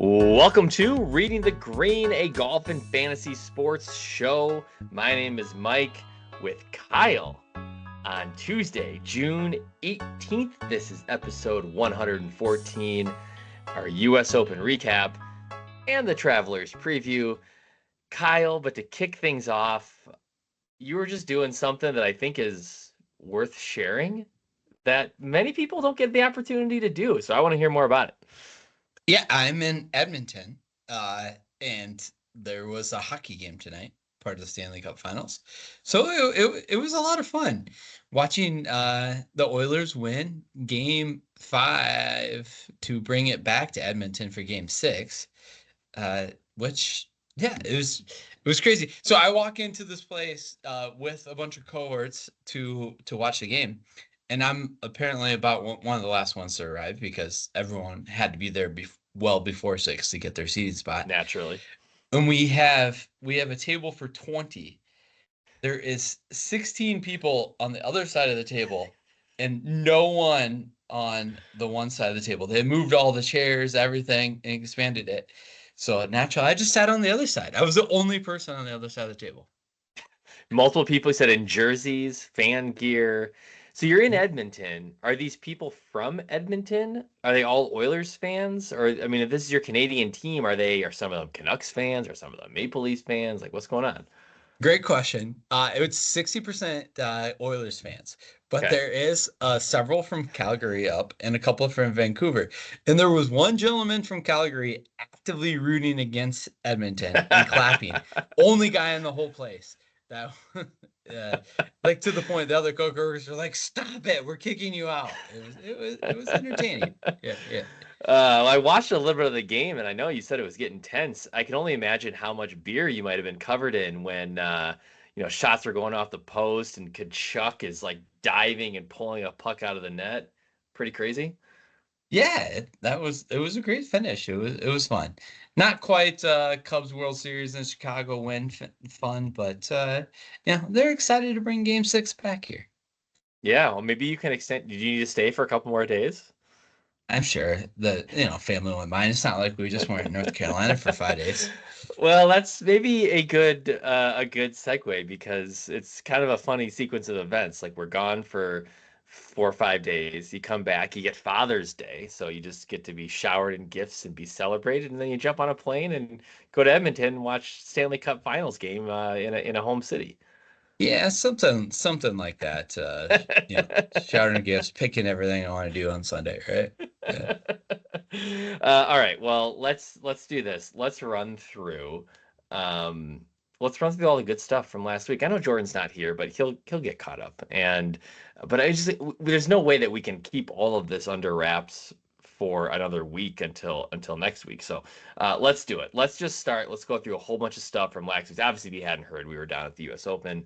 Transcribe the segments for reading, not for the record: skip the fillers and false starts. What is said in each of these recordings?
Welcome to Reading the Green, a golf and fantasy sports show. My name is Mike with Kyle. On Tuesday, June 18th, this is episode 114, our U.S. Open recap and the Travelers preview. Kyle, but to kick things off, you were just doing something that I think is worth sharing that many people don't get the opportunity to do. So I want to hear more about it. Yeah, I'm in Edmonton, and there was a hockey game tonight, part of the Stanley Cup Finals. So it was a lot of fun watching the Oilers win Game 5 to bring it back to Edmonton for Game 6, which it was crazy. So I walk into this place with a bunch of cohorts to watch the game. And I'm apparently about one of the last ones to arrive because everyone had to be there well before 6 to get their seating spot. Naturally. And we have a table for 20. There is 16 people on the other side of the table and no one on the one side of the table. They moved all the chairs, everything, and expanded it. So naturally, I just sat on the other side. I was the only person on the other side of the table. Multiple people said in jerseys, fan gear. So you're in Edmonton. Are these people from Edmonton? Are they all Oilers fans? Or, I mean, if this is your Canadian team, are some of them Canucks fans? Or some of them Maple Leafs fans? Like, what's going on? Great question. It was 60% Oilers fans, but Okay. there is several from Calgary up and a couple from Vancouver. And there was one gentleman from Calgary actively rooting against Edmonton and clapping. Only guy in the whole place. That like to the point the other coworkers are like, "Stop it, we're kicking you out." It was entertaining. Yeah. I watched a little bit of the game, and I know you said it was getting tense. I can only imagine how much beer you might have been covered in when shots are going off the post and Kachuk is like diving and pulling a puck out of the net. Pretty crazy. Yeah, it was a great finish. It was fun. Not quite Cubs World Series in Chicago win fun, but they're excited to bring Game 6 back here. Yeah, well, maybe you can extend. Did you need to stay for a couple more days? I'm sure the family went by. It's not like we just weren't in North Carolina for 5 days. Well, that's maybe a good segue because it's kind of a funny sequence of events. Like we're gone for 4 or 5 days. You come back, you get Father's Day, so you just get to be showered in gifts and be celebrated, and then you jump on a plane and go to Edmonton and watch Stanley Cup Finals game in a home city. Yeah, something like that. Showering gifts, picking everything I want to do on Sunday, right? Yeah. All right. Well, let's do this. Let's run through all the good stuff from last week. I know Jordan's not here, but he'll get caught up. But I just there's no way that we can keep all of this under wraps for another week until next week. So let's do it. Let's just start. Let's go through a whole bunch of stuff from last week. Obviously, if you hadn't heard, we were down at the U.S. Open.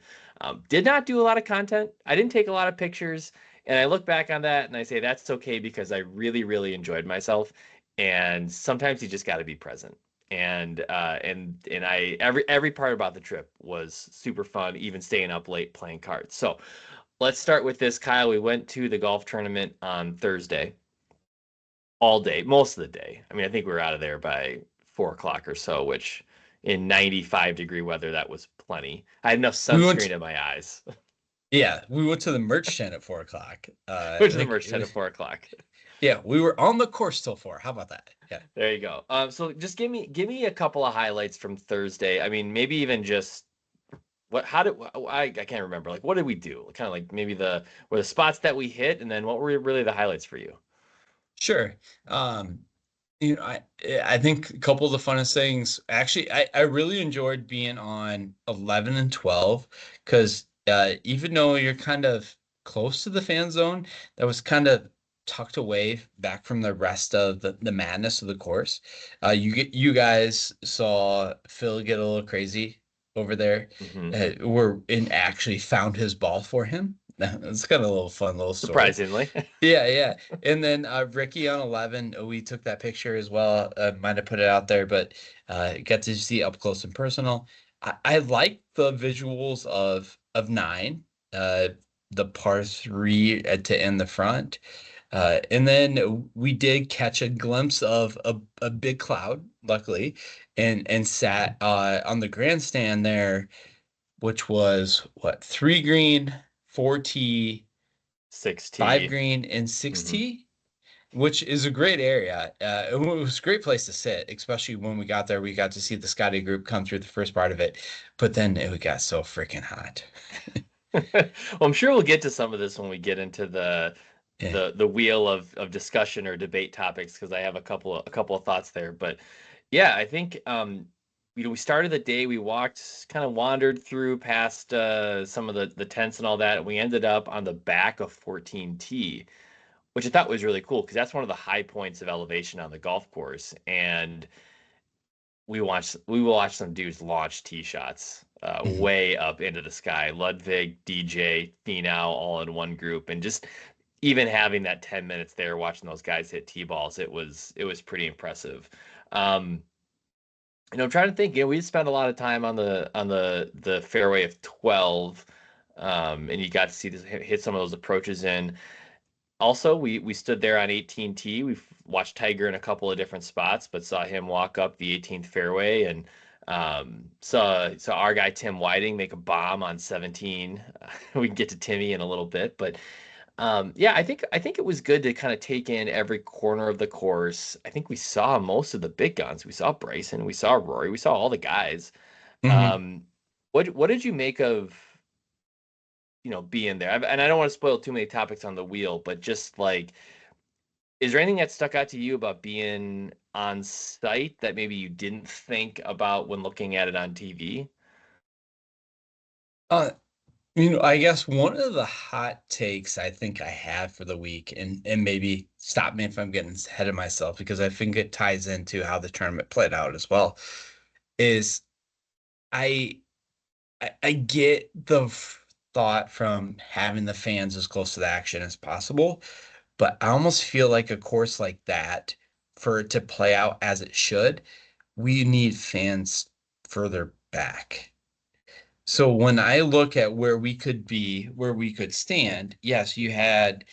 Did not do a lot of content. I didn't take a lot of pictures. And I look back on that and I say that's okay because I really, really enjoyed myself. And sometimes you just got to be present. And every part about the trip was super fun, even staying up late playing cards. So let's start with this, Kyle. We went to the golf tournament on Thursday all day, most of the day. I mean, I think we were out of there by 4 o'clock or so, which in 95-degree weather, that was plenty. I had enough sunscreen in my eyes. Yeah, we went to the merch tent at 4 o'clock. Went to the merch tent at 4 o'clock. Yeah, we were on the course till 4. How about that? Yeah. There you go. So just give me a couple of highlights from Thursday. I mean, maybe even just I can't remember. Like, what did we do? Kind of like maybe the spots that we hit, and then what were really the highlights for you? Sure. I think a couple of the funnest things. Actually, I really enjoyed being on 11 and 12 because even though you're kind of close to the fan zone, that was kind of tucked away back from the rest of the madness of the course. You guys saw Phil get a little crazy over there. Mm-hmm. Actually found his ball for him. It's kind of a little fun little story. Surprisingly. Yeah. And then Ricky on 11, we took that picture as well. Might have put it out there, but got to see up close and personal. I like the visuals of 9, the par 3 to end the front. And then we did catch a glimpse of a big cloud, luckily, and sat on the grandstand there, which was what, three green, four tee, five 6T. green, and six Hmm. tee, which is a great area. It was a great place to sit, especially when we got there. We got to see the Scotty group come through the first part of it, but then it got so freaking hot. Well, I'm sure we'll get to some of this when we get into Yeah. the wheel of discussion or debate topics because I have a couple of thoughts there. But yeah, I think we started the day, we walked, kind of wandered through past some of the tents and all that, and we ended up on the back of 14T, which I thought was really cool because that's one of the high points of elevation on the golf course. And we watched some dudes launch tee shots Mhm. way up into the sky. Ludwig, DJ, Finau, all in one group, and just even having that 10 minutes there watching those guys hit tee balls, it was pretty impressive. Um, I'm trying to think. We spent a lot of time on the fairway of 12, and you got to see this hit some of those approaches in. Also, we stood there on 18T. We've watched Tiger in a couple of different spots, but saw him walk up the 18th fairway and saw our guy Tim Whiting make a bomb on 17. We can get to Timmy in a little bit, but yeah, I think it was good to kind of take in every corner of the course. I think we saw most of the big guns. We saw Bryson, we saw Rory, we saw all the guys. Mhm. Um, what did you make of being there? And I don't want to spoil too many topics on the wheel, but just like, is there anything that stuck out to you about being on site that maybe you didn't think about when looking at it on TV? Uh, I guess one of the hot takes I think I have for the week, and maybe stop me if I'm getting ahead of myself because I think it ties into how the tournament played out as well, is I I get the thought from having the fans as close to the action as possible, but I almost feel like a course like that, for it to play out as it should, we need fans further back. So when I look at where we could be, where we could stand, yes, you had,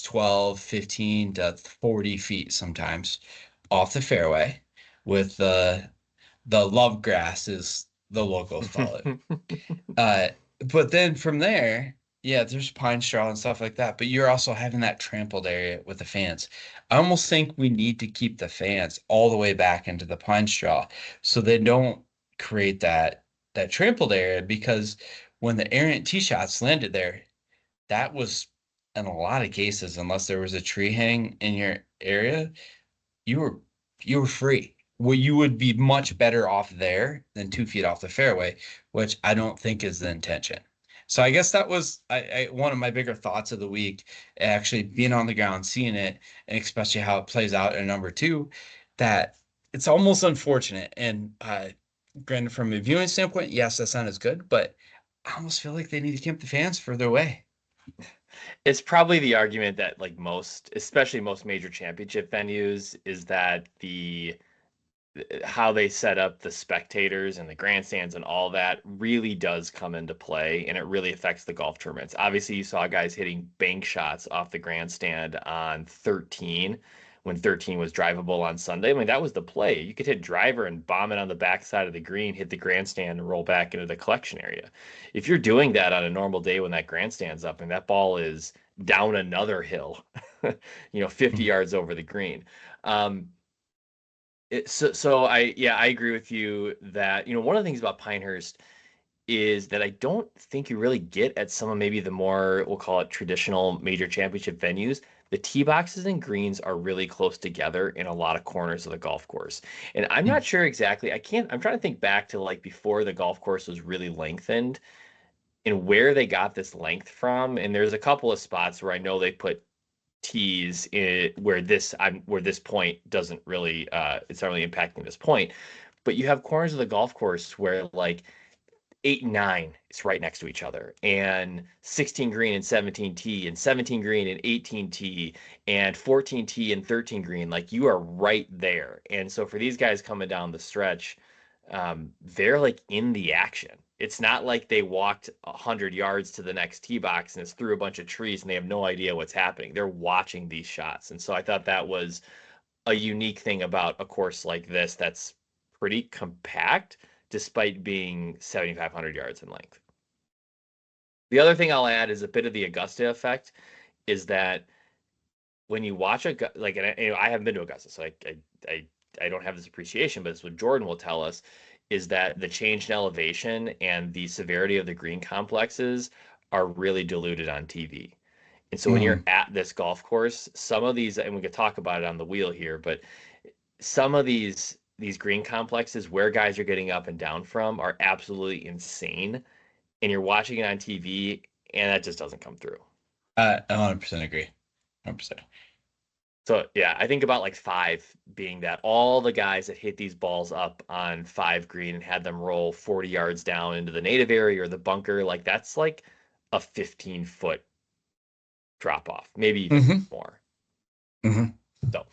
12, 15 to 40 feet sometimes off the fairway with the love grass, as the locals call it. Uh, but then from there, yeah, there's pine straw and stuff like that. But you're also having that trampled area with the fans. I almost think we need to keep the fans all the way back into the pine straw so they don't create that trampled area, because when the errant tee shots landed there, that was, in a lot of cases, unless there was a tree hang in your area, you were you were free. Well, you would be much better off there than 2 feet off the fairway, which I don't think is the intention. So I guess that was one of my bigger thoughts of the week, actually being on the ground, seeing it, and especially how it plays out in number two, that it's almost unfortunate. And granted, from a viewing standpoint, yes, that's not as good, but I almost feel like they need to keep the fans further away. It's probably the argument that like especially most major championship venues, is that the how they set up the spectators and the grandstands and all that really does come into play, and it really affects the golf tournaments. Obviously, you saw guys hitting bank shots off the grandstand on 13 when 13 was drivable on Sunday. I mean, that was the play. You could hit driver and bomb it on the backside of the green, hit the grandstand, and roll back into the collection area. If you're doing that on a normal day when that grandstand's up and that ball is down another hill, 50 Mhm. yards over the green. Um, so I agree with you that one of the things about Pinehurst is that I don't think you really get at some of maybe the more, we'll call it, traditional major championship venues. The tee boxes and greens are really close together in a lot of corners of the golf course. And I'm not sure exactly, I'm trying to think back to like before the golf course was really lengthened and where they got this length from. And there's a couple of spots where I know they put tees in where this point doesn't really it's not really impacting this point. But you have corners of the golf course where like 8 and 9 is right next to each other, and 16 green and 17 T, and 17 green and 18 T, and 14 T and 13 green. Like you are right there. And so for these guys coming down the stretch, they're like in the action. It's not like they walked 100 yards to the next tee box and it's through a bunch of trees and they have no idea what's happening. They're watching these shots. And so I thought that was a unique thing about a course like this that's pretty compact despite being 7,500 yards in length. The other thing I'll add is a bit of the Augusta effect is that when you watch like, and I haven't been to Augusta, so I don't have this appreciation, but it's what Jordan will tell us is that the change in elevation and the severity of the green complexes are really diluted on TV. And so when you're Mm. at this golf course, some of these, and we could talk about it on the wheel here, but some of these green complexes where guys are getting up and down from are absolutely insane. And you're watching it on TV, and that just doesn't come through. I 100% agree. 100%. So yeah, I think about like five being that all the guys that hit these balls up on 5 green and had them roll 40 yards down into the native area or the bunker, like that's like a 15-foot drop off, maybe even Mm-hmm. more. Mm-hmm. So,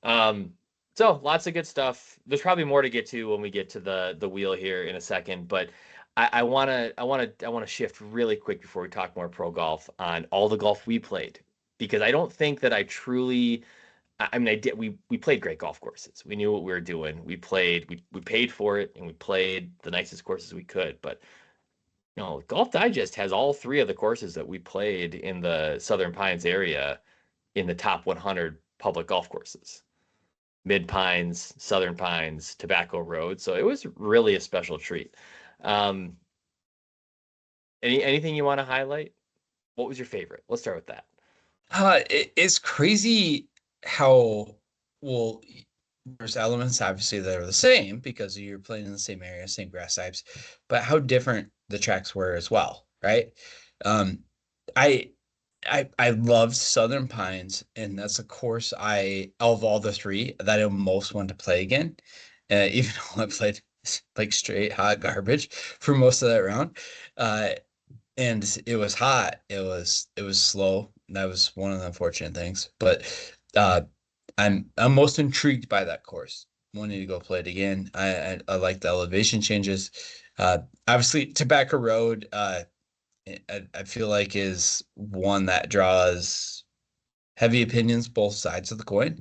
um, so lots of good stuff. There's probably more to get to when we get to the wheel here in a second, but I wanna shift really quick before we talk more pro golf on all the golf we played because I don't think that I truly. I mean, I did. We played great golf courses. We knew what we were doing. We played. We paid for it, and we played the nicest courses we could. But Golf Digest has all three of the courses that we played in the Southern Pines area in the top 100 public golf courses. Mid Pines, Southern Pines, Tobacco Road. So it was really a special treat. Um, anything you want to highlight? What was your favorite? Let's start with that. It's crazy how well there's elements obviously that are the same because you're playing in the same area, same grass types, but how different the tracks were as well, right? Um, I I loved Southern Pines, and that's a course I of all the three that I most want to play again. Even though I played like straight hot garbage for most of that round. Uh, and it was hot. It was slow. That was one of the unfortunate things. But uh, I'm most intrigued by that course. Wanting to go play it again. I like the elevation changes. Obviously, Tobacco Road. I feel like is one that draws heavy opinions both sides of the coin.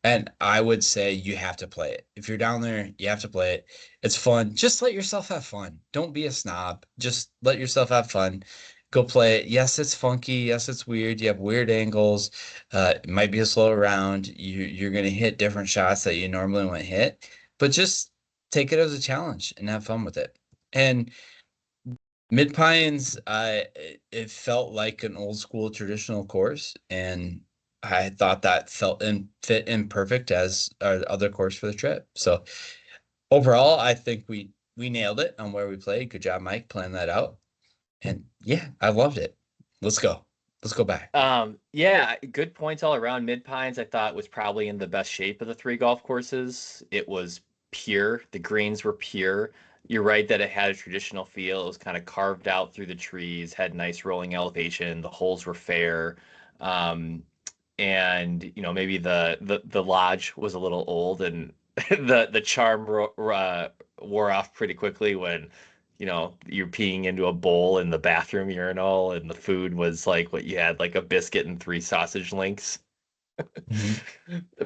And I would say you have to play it. If you're down there, you have to play it. It's fun. Just let yourself have fun. Don't be a snob. Just let yourself have fun. Go play it. Yes, it's funky. Yes, it's weird. You have weird angles. It might be a slow round. You're going to hit different shots that you normally wouldn't hit, but just take it as a challenge and have fun with it. And Mid Pines, it felt like an old school traditional course, and I thought that felt and fit in perfect as our other course for the trip. So overall, I think we nailed it on where we played. Good job, Mike, planning that out. And yeah, I loved it. Let's go. Let's go back. Yeah, good points all around. Mid Pines, I thought was probably in the best shape of the three golf courses. It was pure. The greens were pure. You're right that it had a traditional feel. It was kind of carved out through the trees, had nice rolling elevation. The holes were fair. Um, and maybe the lodge was a little old and the charm wore off pretty quickly when you're peeing into a bowl in the bathroom urinal and the food was like what you had, like a biscuit and three sausage links. Mhm.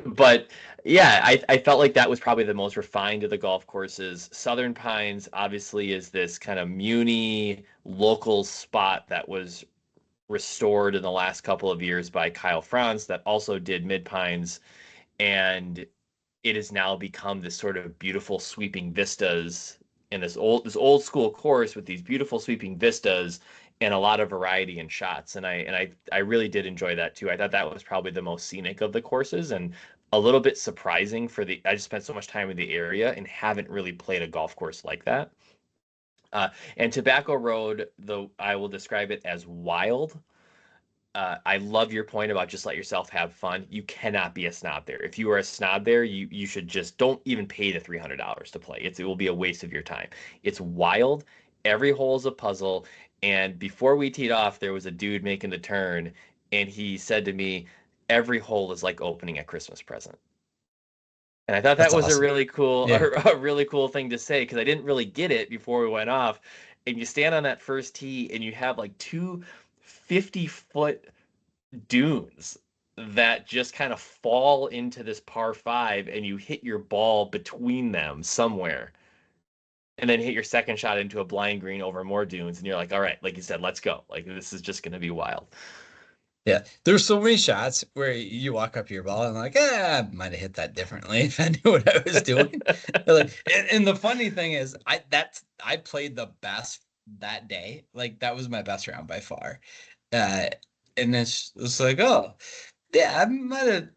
But yeah, I felt like that was probably the most refined of the golf courses. Southern Pines obviously is this kind of muni local spot that was restored in the last couple of years by Kyle Franz that also did Mid Pines, and it has now become this sort of beautiful sweeping vistas in this old school course with these beautiful sweeping vistas and a lot of variety in shots. And I really did enjoy that too. I thought that was probably the most scenic of the courses and a little bit surprising I just spent so much time in the area and haven't really played a golf course like that. And Tobacco Road, though I will describe it as wild. I love your point about just let yourself have fun. You cannot be a snob there. If you are a snob there, you should just don't even pay the $300 to play. It will be a waste of your time. It's wild. Every hole is a puzzle. And before we teed off, there was a dude making the turn, and he said to me, "Every hole is like opening a Christmas present." And I thought that That's was a awesome. really cool, Yeah. a really cool thing to say because I didn't really get it before we went off. and you stand on that first tee and you have like two 50-foot dunes that just kind of fall into this par five, and you hit your ball between them somewhere, and then hit your second shot into a blind green over more dunes, and you're like, all right, like you said, let's go. Like this is just going to be wild. Yeah, there's so many shots where you walk up to your ball and like, I might have hit that differently if I knew what I was doing. And the funny thing is, I played the best that day. Like that was my best round by far. Uh, and it's like, oh, yeah, I might have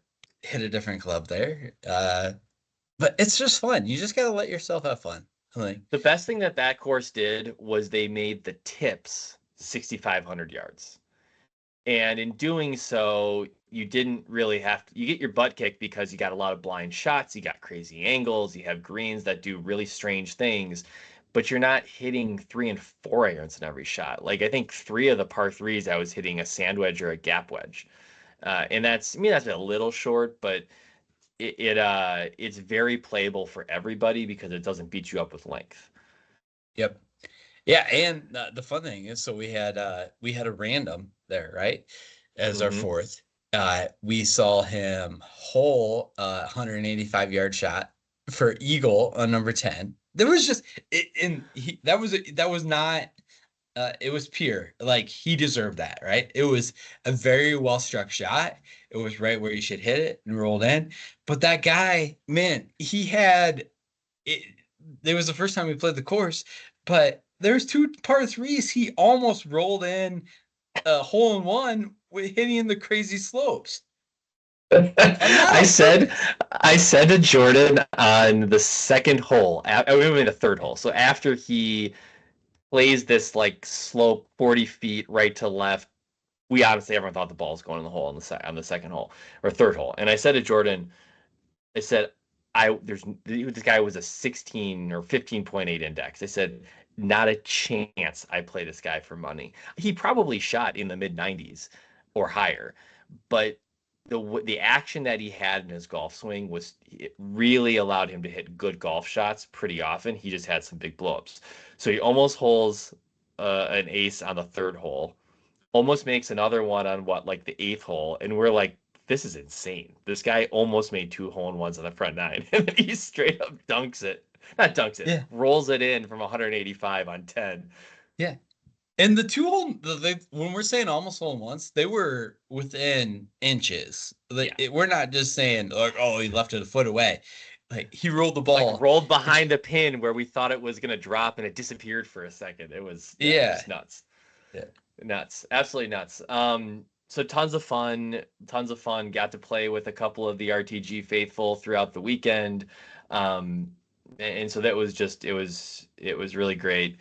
hit a different club there. But it's just fun. You just gotta let yourself have fun. Like, The best thing that course did was they made the tips 6,500 yards. And in doing so, you didn't really have to, you get your butt kicked because you got a lot of blind shots, you got crazy angles, you have greens that do really strange things, but you're not hitting 3 and 4 irons in every shot. Like I think three of the par threes, I was hitting a sand wedge or a gap wedge. And that's, I mean, that's a little short, but it's very playable for everybody because it doesn't beat you up with length. yep. Yeah, and the fun thing is, so we had a random there, right? As our Mm-hmm. fourth. We saw him hole 185-yard shot for eagle on number 10. There was just that was not it was pure. Like he deserved that, right? It was a very well struck shot. It was right where you should hit it and rolled in. But that guy, man, he had it. It was the first time we played the course, but there's two par threes. He almost rolled in a hole in one with hitting the crazy slopes. And not I on said purpose. I said to Jordan on the second hole, I mean the third hole. So after he plays this like slope 40 feet right to left, we honestly everyone thought the ball was going in the hole on the second hole or third hole. And I said to Jordan, I said, this guy was a 16 or 15.8 index. I said, not a chance I play this guy for money. He probably shot in the mid 90s or higher, but the action that he had in his golf swing was it really allowed him to hit good golf shots pretty often. He just had some big blowups. So he almost holes an ace on the third hole, almost makes another one on what, like the eighth hole, and we're like, this is insane. This guy almost made two hole in ones on the front nine, and he straight up dunks it. Not dunks it, Yeah, rolls it in from 185 on 10. yeah. And the two hole, when we're saying almost hole in ones, they were within inches. Like Yeah. we're not just saying like, oh, he left it a foot away. Like he rolled the Like ball. rolled behind the pin where we thought it was gonna drop and it disappeared for a second. It was, yeah, Yeah, just nuts. yeah, Nuts. Absolutely nuts. So tons of fun, tons of fun. Got to play with a couple of the RTG faithful throughout the weekend. And so that was just it was really great.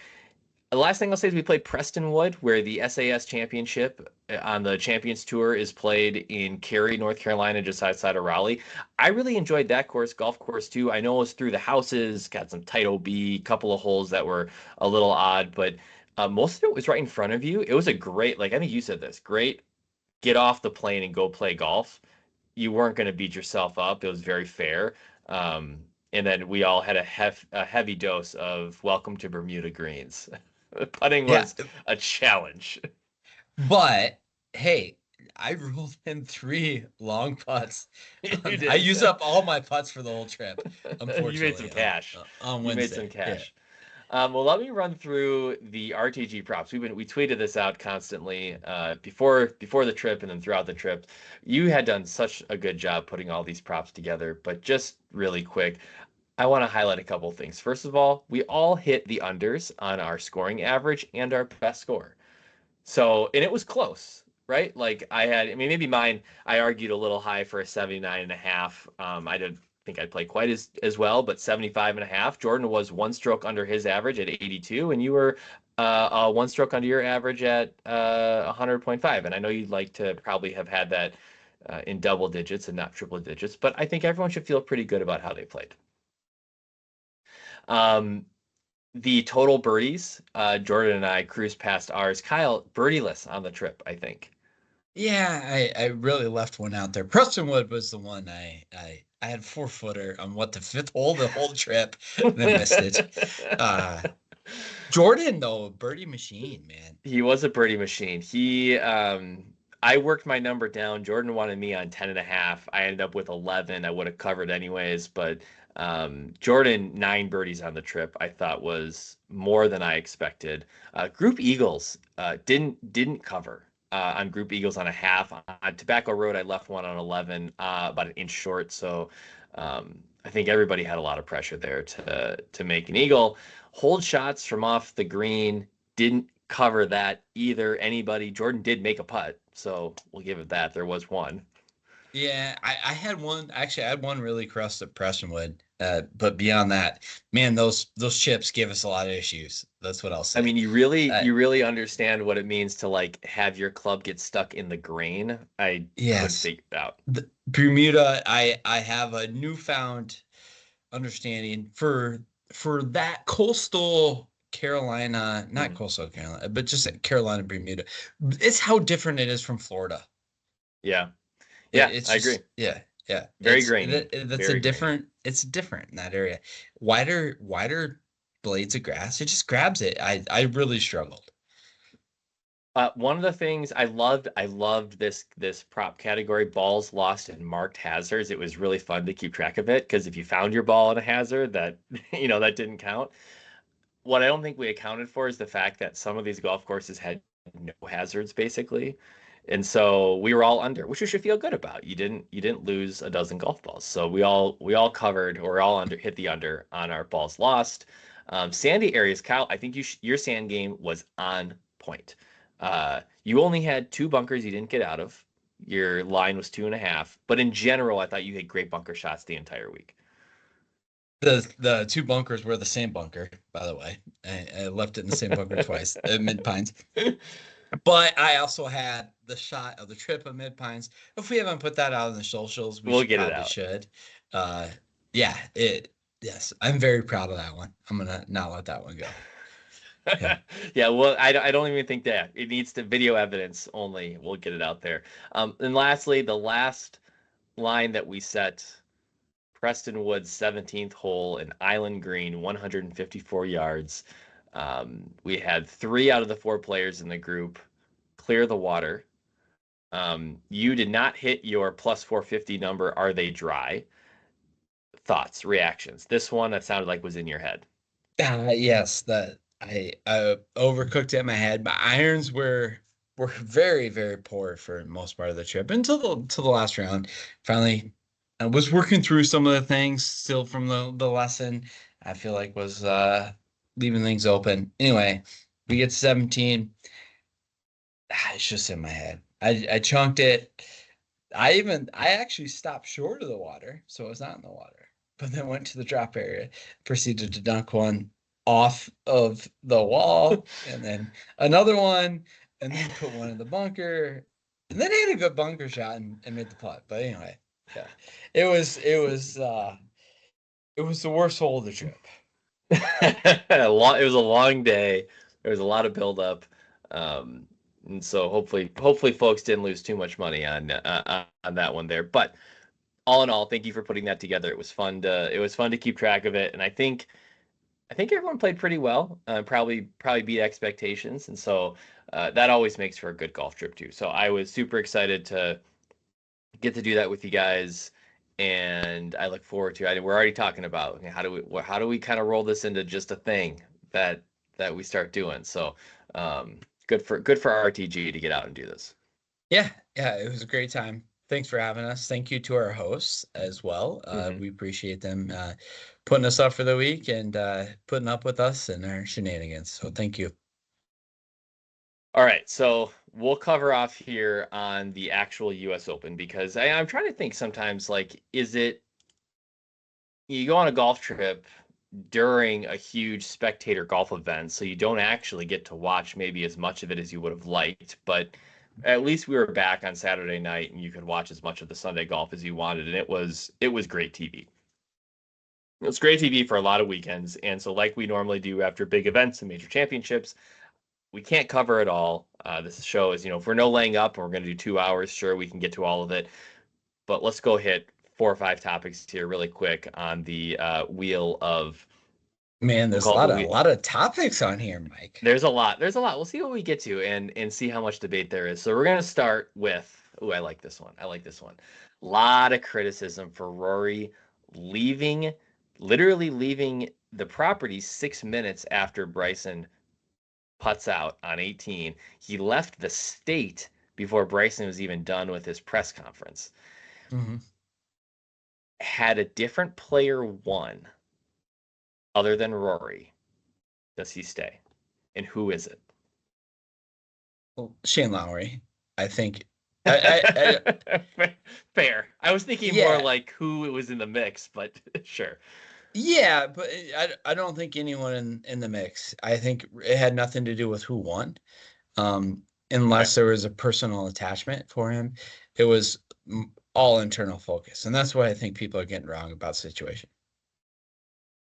The last thing I'll say is we played Prestonwood, where the SAS Championship on the Champions Tour is played in Cary, North Carolina, just outside of Raleigh. I really enjoyed that golf course too. I know it was through the houses, got some tight OB, couple of holes that were a little odd, but most of it was right in front of you. It was a great, like I think you said this, great get off the plane and go play golf. You weren't going to beat yourself up. It was very fair. And then we all had a heavy dose of welcome to Bermuda greens. Putting yeah. was a challenge. But hey, I rolled in 3 long putts. You I did. used up all my putts for the whole trip, You made some unfortunately, cash. on You made some Wednesday. Yeah. cash. Well, let me run through the RTG props. We tweeted this out constantly before the trip and then throughout the trip. You had done such a good job putting all these props together, but just really quick, I want to highlight a couple of things. First of all, we all hit the unders on our scoring average and our best score. So, and it was close, right? Like I mean, maybe mine, I argued a little high for a 79 and a half. I didn't think I'd play quite as well, but 75 and a half. Jordan was one stroke under his average at 82, and you were one stroke under your average at 100.5. And I know you'd like to probably have had that in double digits and not triple digits, but I think everyone should feel pretty good about how they played. Um, the total birdies, Jordan and I cruised past ours. Kyle, birdieless on the trip, I think. Yeah, I really left one out there. Prestonwood was the one I had 4-footer on what the fifth hole the whole trip, then missed it. Uh Jordan, though, birdie machine, man. He was a birdie machine. I worked my number down. Jordan wanted me on 10.5. I ended up with 11. I would have covered anyways, but Jordan, 9 birdies on the trip, I thought was more than I expected. Group Eagles didn't cover on Group Eagles on a half. On Tobacco Road, I left one on 11, about an inch short. So I think everybody had a lot of pressure there to make an eagle. Hold shots from off the green didn't cover that either. Anybody, Jordan did make a putt, so we'll give it that. There was one. Yeah, I had one. Actually, I had one really across the Prestonwood. But beyond that, man, those chips give us a lot of issues. That's what I'll I say. mean, you really Uh, you really understand what it means to like have your club get stuck in the grain. I couldn't yes, figure it out. Bermuda. I have a newfound understanding for that coastal Carolina, not Mhm. coastal Carolina, but just Carolina, Bermuda. It's how different it is from Florida. Yeah, yeah, It's I agree. just yeah. Very grainy, That's a very grainy. different. It's different in that area. Wider blades of grass. It just grabs it. I really struggled. One of the things I loved this prop category, balls lost and marked hazards. It was really fun to keep track of it because if you found your ball in a hazard, that that didn't count. What I don't think we accounted for is the fact that some of these golf courses had no hazards basically. And so we were all under, which we should feel good about. You didn't lose a dozen golf balls. So we all covered or all under hit the under on our balls lost. Sandy areas, Kyle, I think your sand game was on point. You only had 2 bunkers you didn't get out of. Your line was 2.5, but in general, I thought you had great bunker shots the entire week. The two bunkers were the same bunker, by the way. I left it in the same bunker twice at Mid Pines. But I also had the shot of the trip of Mid Pines. If we haven't put that out in the socials, we We'll should get it probably out. should. Uh, yeah, yes, I'm very proud of that one. I'm gonna not let that one go. Yeah. Yeah, well, I don't even think that it needs to video evidence only. We'll get it out there. And lastly, the last line that we set, Preston Woods 17th hole in Island Green, 154 yards. We had 3 out of the 4 players in the group clear the water. You did not hit your plus 450 number. Are they dry? Thoughts, reactions. This one that sounded like was in your head. Yes, that I overcooked it in my head. My irons were very very poor for most part of the trip until the last round. Finally, I was working through some of the things still from the lesson. I feel like was leaving things open. Anyway, we get to 17. It's just in my head. I chunked it. I actually stopped short of the water, so I was not in the water. But then went to the drop area, proceeded to dunk one off of the wall, and then another one, and then put one in the bunker, and then hit a good bunker shot and made the putt. But anyway, yeah, it was the worst hole of the trip. It was a long day. There was a lot of buildup, and so hopefully folks didn't lose too much money on that one there. But all in all, thank you for putting that together. It was fun to keep track of it, and I think everyone played pretty well. Probably beat expectations, and so that always makes for a good golf trip too. So I was super excited to get to do that with you guys, and I look forward to. We're already talking about how do we kind of roll this into just a thing that we start doing. So good for RTG to get out and do this. Yeah, yeah, it was a great time. Thanks for having us. Thank you to our hosts as well. Hmm. We appreciate them putting us up for the week and putting up with us and our shenanigans. So thank you. All right, so we'll cover off here on the actual U.S. Open because I'm trying to think sometimes like is it you go on a golf trip during a huge spectator golf event, so you don't actually get to watch maybe as much of it as you would have liked, but at least we were back on Saturday night and you could watch as much of the Sunday golf as you wanted, and it was great TV. It was great TV for a lot of weekends, and so like we normally do after big events and major championships, we can't cover it all. This show is, if we're no laying up and we're going to do 2 hours, sure, we can get to all of it. But let's go hit 4 or 5 topics here really quick on the wheel of Man, We'll there's a call it lot the of a week. lot of topics on here, Mike. There's a lot. There's a lot. We'll see what we get to and see how much debate there is. So we're gonna start with. Oh, I like this one. I like this one. Lot of criticism for Rory leaving, literally leaving the property 6 minutes after Bryson putts out on 18. He left the state before Bryson was even done with his press conference. Hmm. Had a different player won other than Rory, does he stay? And who is it? Well, Shane Lowry, I think. I Fair. I was thinking more yeah, like who it was in the mix, but sure. yeah, but I don't think anyone in the mix. I think it had nothing to do with who won. Okay. Unless there was a personal attachment for him. It was all internal focus, and that's what I think people are getting wrong about the situation.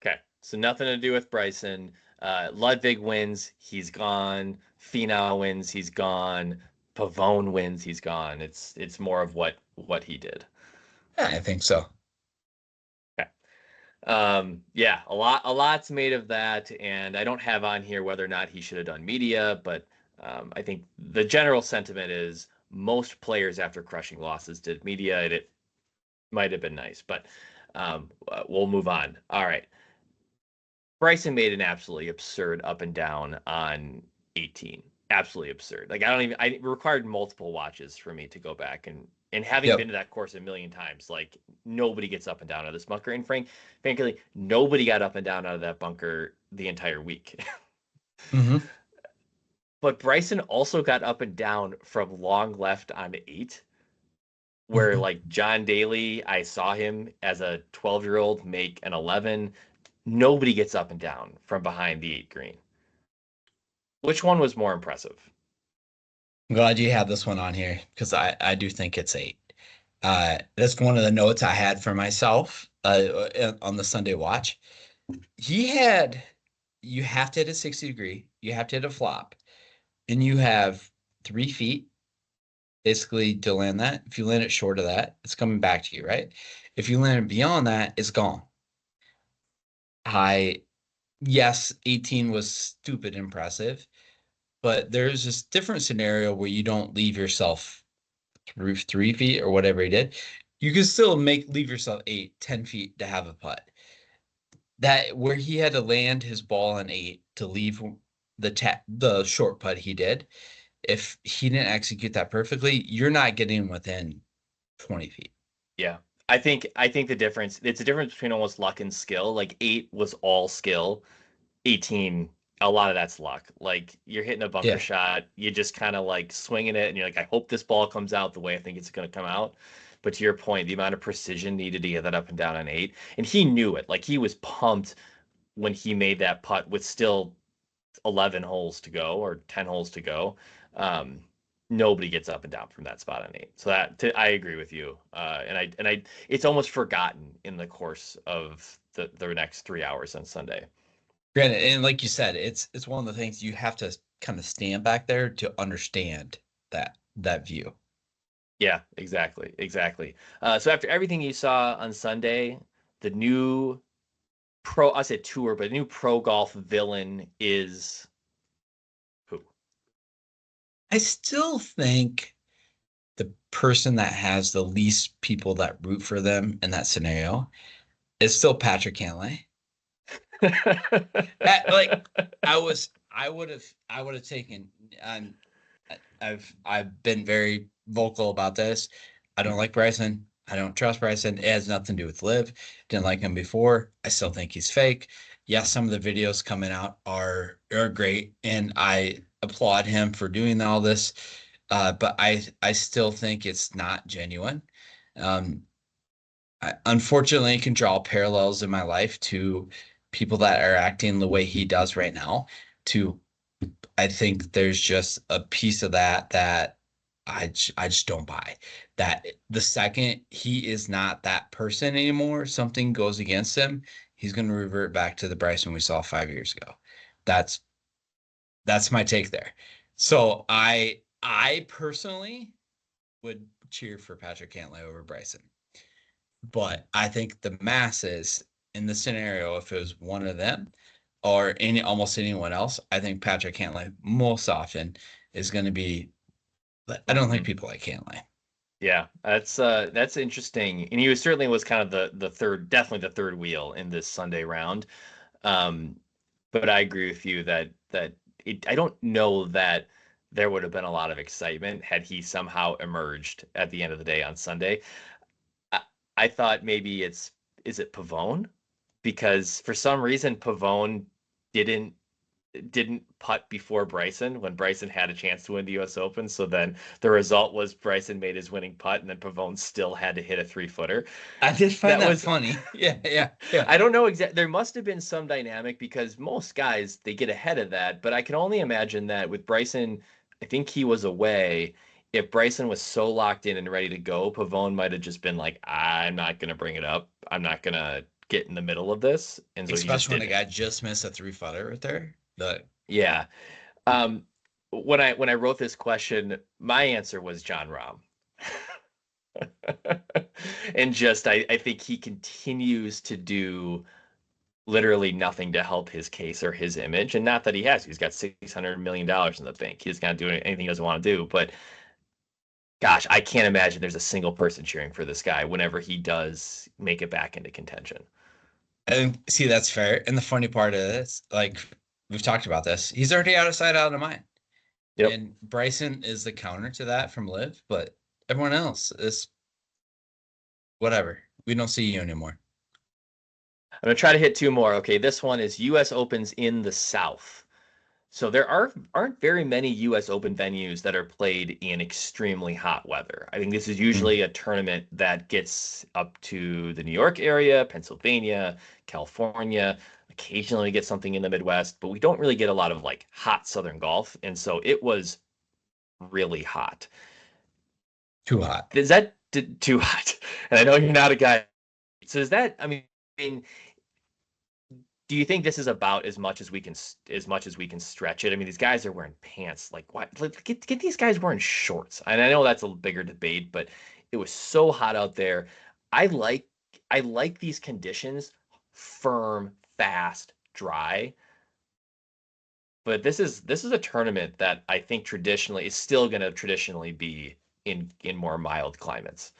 Okay. So nothing to do with Bryson. Ludwig wins, he's gone. Finau wins, he's gone. Pavone wins, he's gone. It's more of what he did. Yeah, I think so. Okay. Yeah, a lot's made of that, and I don't have on here whether or not he should have done media, but I think the general sentiment is most players after crushing losses did media, and it might have been nice, but we'll move on. All right. Bryson made an absolutely absurd up and down on 18. Absolutely absurd. Like I required multiple watches for me to go back and having been Yep. to that course a million times, like nobody gets up and down out of this bunker. And frankly, nobody got up and down out of that bunker the entire week. Hmm. But Bryson also got up and down from long left on 8, where Hmm. like John Daly, I saw him as a 12-year-old make an 11. Nobody gets up and down from behind the 8 green. Which one was more impressive? I'm glad you had this one on here because I do think it's eight. That's one of the notes I had for myself on the Sunday watch. He had you have to hit a 60 degree, you have to hit a flop, and you have 3 feet basically to land that. If you land it short of that, it's coming back to you, right? If you land it beyond that, it's gone. I Yes, 18 was stupid impressive, but there's this different scenario where you don't leave yourself through 3 feet or whatever he did. You can still leave yourself 8, 10 feet to have a putt. That where he had to land his ball on 8 to leave the short putt he did. If he didn't execute that perfectly, you're not getting within 20 feet. Yeah. I think the difference it's a difference between almost luck and skill. Like 8 was all skill. 18, a lot of that's luck. Like you're hitting a bunker Yeah. shot, you just kind of like swinging it and you're like, I hope this ball comes out the way I think it's going to come out. But to your point, the amount of precision needed to get that up and down on 8, and he knew it. Like he was pumped when he made that putt with still 11 holes to go or 10 holes to go. Um, Nobody gets up and down from that spot on 8. So I agree with you. And I it's almost forgotten in the course of the next 3 hours on Sunday. Granted, and like you said, it's one of the things you have to kind of stand back there to understand that view. Yeah, exactly, exactly. So after everything you saw on Sunday, the new I said tour, but the new pro golf villain is who? I still think the person that has the least people that root for them in that scenario is still Patrick Cantlay. Like I would have taken. I'm I've been very vocal about this. I don't like Bryson. I don't trust Bryson. It has nothing to do with Liv. Didn't like him before. I still think he's fake. Yes, some of the videos coming out are great, and I applaud him for doing all this. But I still think it's not genuine. Um, unfortunately, I can draw parallels in my life to people that are acting the way he does right now. To I think there's just a piece of that I just don't buy. That the second he is not that person anymore, something goes against him, he's going to revert back to the Bryson we saw 5 years ago. That's that's my take there. So I personally would cheer for Patrick Cantlay over Bryson. But I think the masses in the scenario, if it was one of them, or almost anyone else. I think Patrick Cantlay most often is going to be. I don't think Mhm. people like Cantlay. Yeah, that's interesting. And he certainly was kind of the third, definitely the third wheel in this Sunday round. Um, but I agree with you I don't know that there would have been a lot of excitement had he somehow emerged at the end of the day on Sunday. I, I thought maybe is it Pavone? Because for some reason Pavone didn't didn't putt before Bryson when Bryson had a chance to win the US Open. So then the result was Bryson made his winning putt and then Pavone still had to hit a 3-footer. I did find That that was funny. Yeah, yeah, yeah. I don't know exactly. There must have been some dynamic because most guys they get ahead of that, but I can only imagine that with Bryson, I think he was away. If Bryson was so locked in and ready to go, Pavone might have just been like, I'm not gonna bring it up. I'm not gonna get in the middle of this, and so he just Especially when a didn't. guy just missed a 3-footer right there. The Yeah. Um, when I wrote this question, my answer was John Rahm. And just I think he continues to do literally nothing to help his case or his image. And not that he has, he's got $600 million in the bank. He's not doing anything he doesn't want to do. But gosh, I can't imagine there's a single person cheering for this guy whenever he does make it back into contention. and see that's fair. And the funny part of this, like we've talked about this, he's already out of sight, out of mind. Yep. And Bryson is the counter to that from Liv, but everyone else is whatever. We don't see you anymore. I'm gonna try to hit two more. Okay, this one is US Opens in the South. So there aren't very many US Open venues that are played in extremely hot weather. I think this is Mm. usually a tournament that gets up to the New York area, Pennsylvania, California. Occasionally we get something in the Midwest, but we don't really get a lot of like hot Southern golf. And so it was really hot. Too hot. Is that too hot? And I know you're not a guy. So is that, I mean, do you think this is about as much as we can stretch it? I mean, these guys are wearing pants. Like, what? Like, get these guys wearing shorts. And I know that's a bigger debate, but it was so hot out there. I like I like these conditions, firm, fast, dry. But this is a tournament that I think traditionally is still going to traditionally be in more mild climates.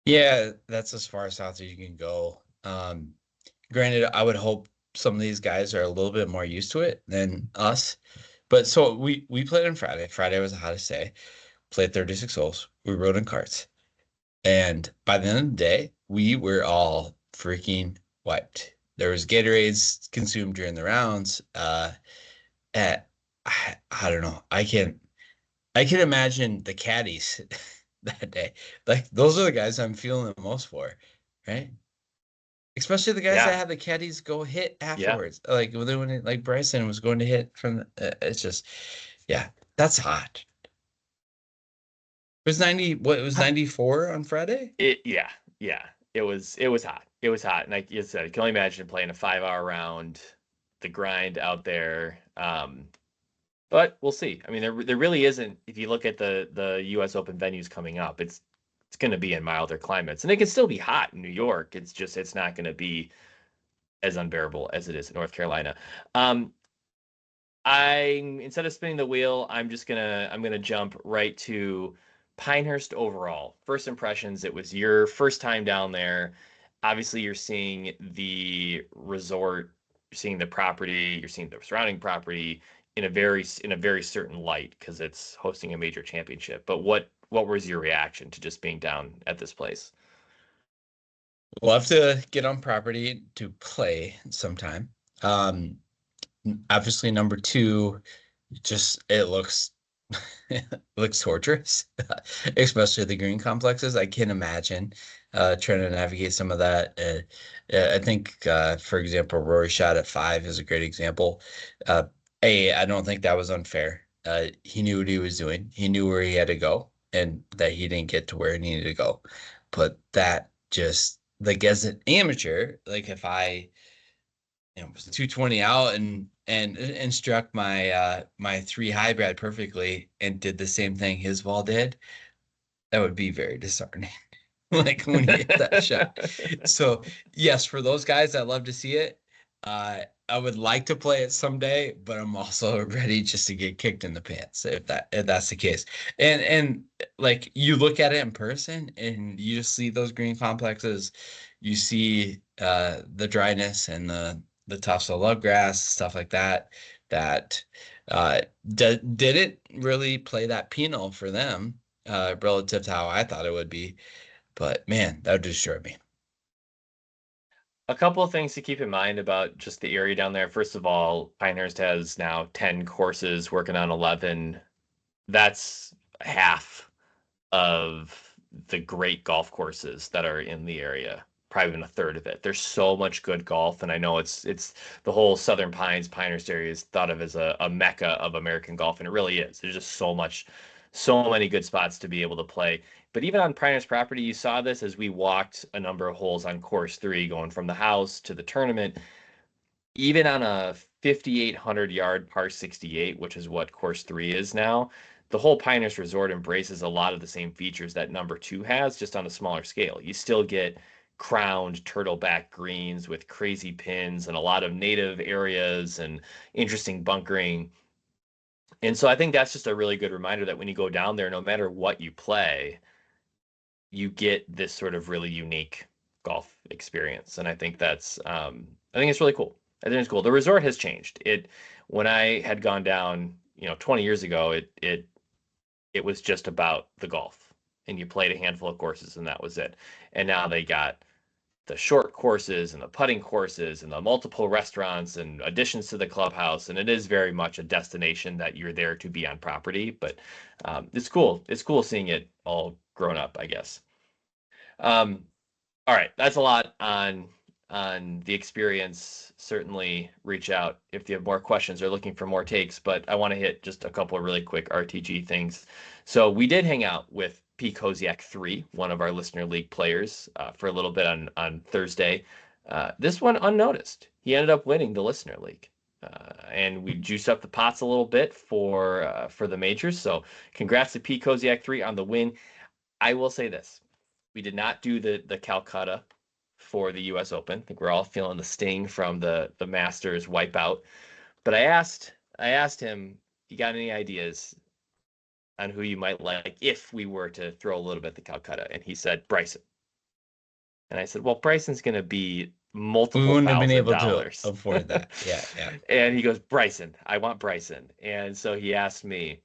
Yeah, that's as far south as you can go. Granted, I would hope some of these guys are a little bit more used to it than us. But so we played on Friday. Friday was the hottest day. Played 36 holes. We rode in carts. And by the end of the day, we were all freaking wiped. There was Gatorades consumed during the rounds. At I don't know. I can imagine the caddies that day. Like those are the guys I'm feeling the most for, right? Especially the guys that Yeah, had the caddies go hit yeah. afterwards. Like like Bryson was going to hit from it's just yeah, that's hot. It was 90 what it was 94 on Friday? Yeah, yeah. It was hot. It was hot. And like you said, I can only imagine playing a 5 hour round, the grind out there. But we'll see. I mean, there really isn't, if you look at the US Open venues coming up, it's gonna be in milder climates. And it can still be hot in New York. It's not gonna be as unbearable as it is in North Carolina. Um, I'm instead of spinning the wheel, I'm gonna jump right to Pinehurst overall. First impressions, it was your first time down there. Obviously, you're seeing the resort, you're seeing the property, you're seeing the surrounding property in a very certain light because it's hosting a major championship. But what was your reaction to just being down at this place? Love to get on property to play sometime. Um, Obviously number two, just it looks it looks torturous, especially the green complexes. I can imagine trying to navigate some of that. I think, for example, Rory shot at 5 is a great example. Uh, I don't think that was unfair. He knew what he was doing. He knew where he had to go, and that he didn't get to where he needed to go. But that just like as an amateur, like if I was 220 out and struck my 3 hybrid perfectly and did the same thing his ball did, that would be very disheartening. Like when he hit that shot. So yes, for those guys, I love to see it. I would like to play it someday, but I'm also ready just to get kicked in the pants if that's the case. And like you look at it in person and you just see those green complexes, you see the dryness and the tufts of love grass, stuff like that. That uh did it really play that penal for them relative to how I thought it would be. But man, that would destroy me. A couple of things to keep in mind about just the area down there. First of all, Pinehurst has now 10 courses, working on 11. That's half of the great golf courses that are in the area, probably even a third of it. There's so much good golf, and I know it's the whole Southern Pines, Pinehurst area is thought of as a mecca of American golf, and it really is. There's just so much, so many good spots to be able to play. But even on Pinehurst property, you saw this as we walked a number of holes on course 3, going from the house to the tournament. Even on a 5,800 yard par 68, which is what course 3 is now, the whole Pinehurst Resort embraces a lot of the same features that number 2 has, just on a smaller scale. You still get crowned turtleback greens with crazy pins and a lot of native areas and interesting bunkering. And so I think that's just a really good reminder that when you go down there, no matter what you play, you get this sort of really unique golf experience. And I think I think it's really cool. I think it's cool. The resort has changed. When I had gone down, 20 years ago, it was just about the golf, and you played a handful of courses and that was it. And now they got the short courses and the putting courses and the multiple restaurants and additions to the clubhouse. And it is very much a destination that you're there to be on property, but it's cool. It's cool seeing it all grown up, I guess. Um, all right, that's a lot on the experience. Certainly reach out if you have more questions or looking for more takes, but I want to hit just a couple of really quick RTG things. So we did hang out with P. Koziak 3, one of our listener league players, for a little bit on Thursday. This one unnoticed. He ended up winning the listener league. And we juiced up the pots a little bit for the majors. So congrats to P. Koziak 3 on the win. I will say this. We did not do the Calcutta for the U.S. Open. I think we're all feeling the sting from the Masters wipeout. But I asked him, you got any ideas on who you might like if we were to throw a little bit the Calcutta? And he said Bryson. And I said, well, Bryson's going to be We multiple wouldn't have been thousand able to dollars. afford that. Yeah, yeah. And he goes, Bryson, I want Bryson. And so he asked me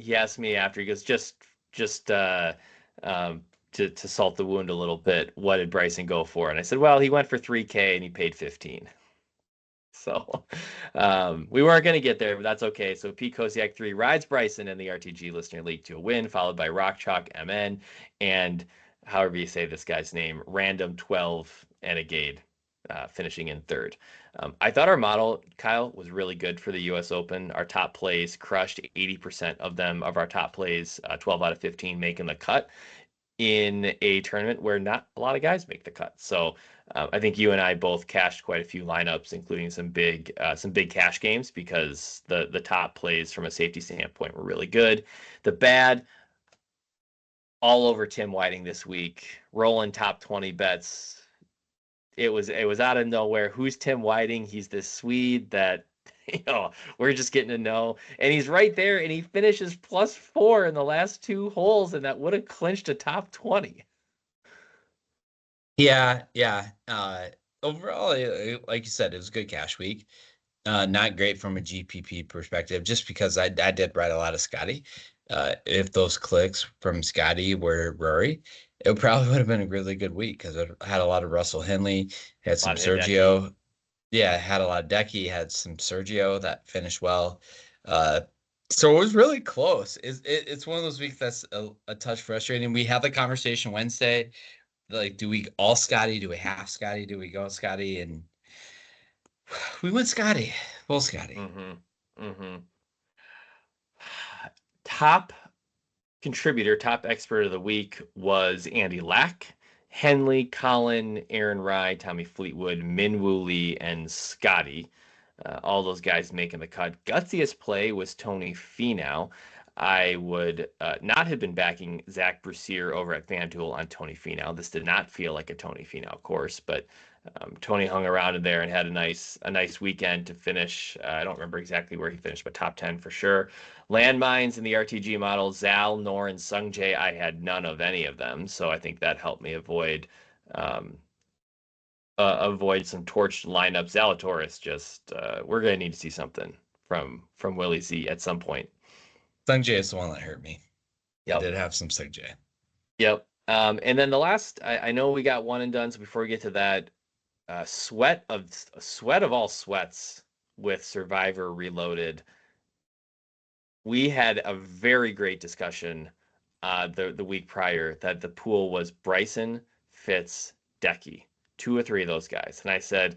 after, he goes, just to salt the wound a little bit, what did Bryson go for? And I said, well, he went for 3K and he paid 15. So we weren't going to get there, but that's okay. So P. Koziak 3 rides Bryson in the RTG Listener League to a win, followed by Rock Chalk MN and however you say this guy's name, Random 12 and a Gade, finishing in third. I thought our model, Kyle, was really good for the U.S. Open. Our top plays crushed 80% of them, of our top plays, 12 out of 15 making the cut in a tournament where not a lot of guys make the cut. So I think you and I both cashed quite a few lineups, including some big cash games, because the top plays from a safety standpoint were really good. The bad, all over Tim Whiting this week, rolling top 20 bets. It was out of nowhere. Who's Tim Whiting? He's this Swede that we're just getting to know, and he's right there, and he finishes +4 in the last 2 holes, and that would have clinched a top 20. Yeah, yeah. Overall, like you said, it was a good cash week. Not great from a GPP perspective, just because I did write a lot of Scotty. If those clicks from Scotty were Rory, it probably would have been a really good week because it had a lot of Russell Henley, had some Sergio. Yeah, had a lot of Decky, had some Sergio that finished well. So it was really close. It's one of those weeks that's a touch frustrating. We had the conversation Wednesday, like, do we all Scotty? Do we half Scotty? Do we go Scotty? And we went Scotty, full Scotty. Top contributor, top expert of the week was Andy Lack. Henley, Colin, Aaron Rye, Tommy Fleetwood, Minwoo Lee, and Scotty. All those guys making the cut. Gutsiest play was Tony Finau. I would not have been backing Zach Brussier over at FanDuel on Tony Finau. This did not feel like a Tony Finau course, but Tony hung around in there and had a nice weekend to finish. I don't remember exactly where he finished, but top 10 for sure. Landmines in the RTG model, Zal, Nor, and Sungjae, I had none of any of them, so I think that helped me um, avoid some torched lineups. Zalatoris, just we're gonna need to see something from Willie Z at some point. Sung Jae is the one that hurt me. I Yep. did have some Sung Jae. Yep. And then the last, I know we got one and done. So before we get to that, sweat of all sweats with Survivor Reloaded. We had a very great discussion the week prior that the pool was Bryson, Fitz, Decky, two or three of those guys, and I said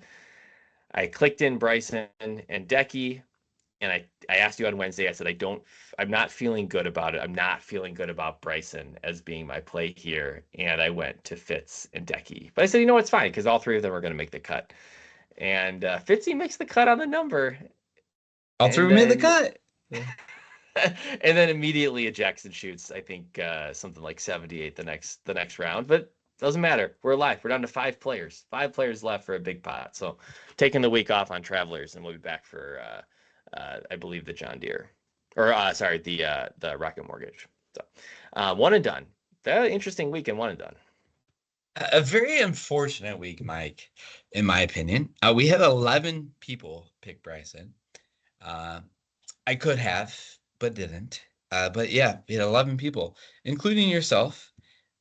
I clicked in Bryson and Decky, and I asked you on Wednesday. I said I'm not feeling good about it. I'm not feeling good about Bryson as being my play here, and I went to Fitz and Decky. But I said, you know, it's fine because all three of them are going to make the cut. And Fitzy makes the cut on the number, All and three made the then cut. and then immediately ejects and shoots. I think something like 78 the next round, but doesn't matter. We're alive. We're down to five players left for a big pot. So taking the week off on Travelers, and we'll be back for I believe the John Deere, or sorry, the Rocket Mortgage. So one and done. Very interesting week and one and done. A very unfortunate week, Mike, in my opinion. We had 11 people pick Bryson. I could have, but didn't. But yeah, we had 11 people, including yourself,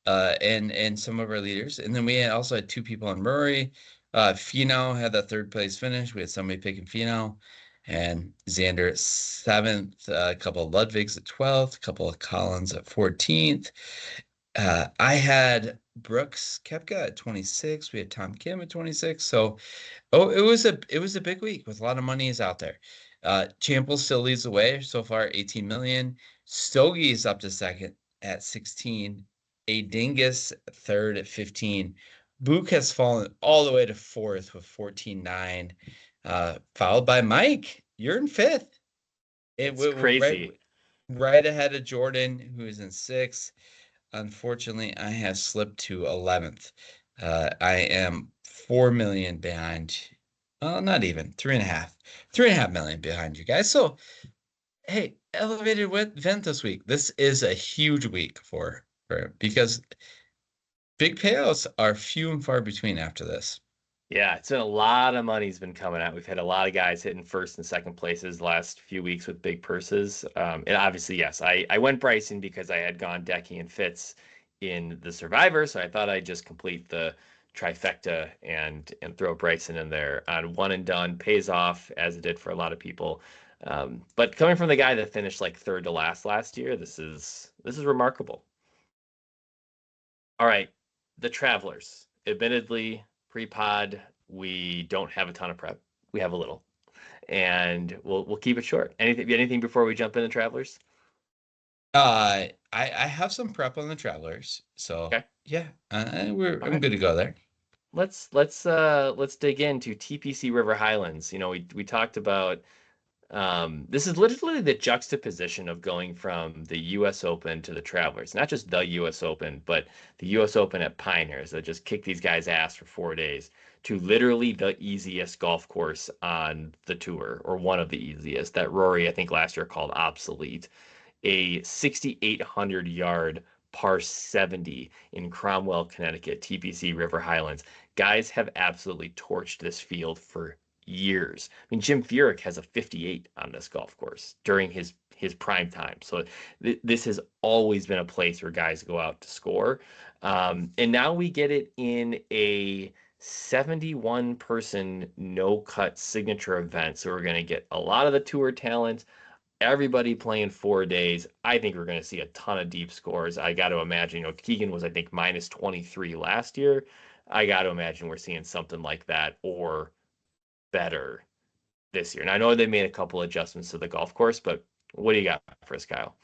and some of our leaders. And then we also had two people on Murray. Finau had the third place finish. We had somebody picking Finau, and Xander at 7th, a couple of Ludvigs at 12th, a couple of Collins at 14th. I had Brooks Koepka at 26. We had Tom Kim at 26. So, it was a big week with a lot of money is out there. Champel still leads the way so far, 18 million. Stogie is up to second at 16. A Dingus third at 15. Book has fallen all the way to fourth with 14.9. Followed by Mike. You're in fifth. It's crazy. Right ahead of Jordan, who is in sixth. Unfortunately, I have slipped to 11th. I am 4 million behind. Well, not even 3.5 million behind you guys. So, hey, elevated event this week. This is a huge week for because big payouts are few and far between after this. Yeah, it's been a lot of money's been coming out. We've had a lot of guys hitting first and second places the last few weeks with big purses. And obviously, yes, I went Bryson because I had gone Decky and Fitz in the Survivor, so I thought I'd just complete the trifecta and throw Bryson in there on one and done. Pays off as it did for a lot of people. But coming from the guy that finished like third to last year, this is remarkable. All right, the Travelers. Admittedly, pre-pod, we don't have a ton of prep. We have a little, and we'll keep it short. Anything before we jump into Travelers? I have some prep on the Travelers, so Okay. yeah, I'm Right. good to go there. Let's dig into TPC River Highlands. You know, we talked about this is literally the juxtaposition of going from the U.S. Open to the Travelers. Not just the U.S. Open, but the U.S. Open at Pinehurst that just kicked these guys' ass for 4 days to literally the easiest golf course on the tour, or one of the easiest, that Rory, I think last year called obsolete. A 6,800 yard par 70 in Cromwell, Connecticut, TPC River Highlands. Guys have absolutely torched this field for years. I mean, Jim Furyk has a 58 on this golf course during his prime time. So this has always been a place where guys go out to score. And now we get it in a 71 person no cut signature event. So we're going to get a lot of the tour talent, everybody playing 4 days. I think we're going to see a ton of deep scores. I got to imagine, you know, Keegan was, I think, minus 23 last year. I got to imagine we're seeing something like that or better this year. And I know they made a couple adjustments to the golf course, but what do you got for us, Kyle?